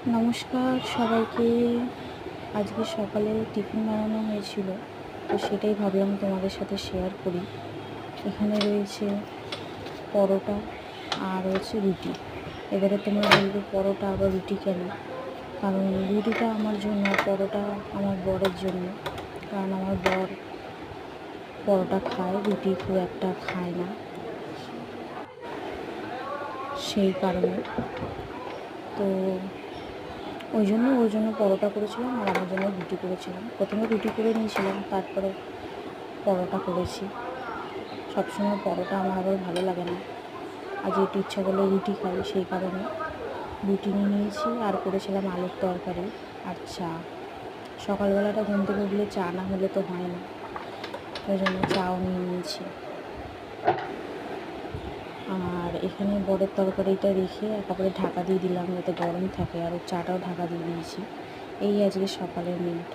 নমস্কার সবাইকে। আজকে সকালে টিফিন বানানো হয়েছিল, তো সেটাই ভাবলাম তোমাদের সাথে শেয়ার করি। এখানে রয়েছে পরোটা আর হচ্ছে রুটি। এবারে তোমরা বলবে পরোটা আবার রুটি কেন? কারণ রুটিটা আমার জন্য, পরোটা আমার বরের জন্য। কারণ আমার বর পরোটা খায়, রুটি খুব একটা খায় না, সেই কারণে। তো ওই জন্য ওর জন্য পরোটা করেছিলাম আর আমার জন্য রুটি করেছিলাম। প্রথমে রুটি করে নিয়েছিলাম, তারপরে পরোটা করেছি। সবসময় পরোটা আমার আবার ভালো লাগে না, আজ একটু ইচ্ছা করলে রুটি খাই, সেই কারণে রুটি নিয়ে নিয়েছি। আর করেছিলাম আলুর তরকারি আর চা। সকালবেলাটা ঘুম থেকে উঠলে চা না হলে তো হয় না, ওই জন্য চাও নিয়ে নিয়েছি। আর এখানে বরের তরকারিটা রেখে একেবারে ঢাকা দিয়ে দিলাম যাতে গরম থাকে, আর চাটাও ঢাকা দিয়ে দিয়েছি। এই আজকে সকালের মেনুটা।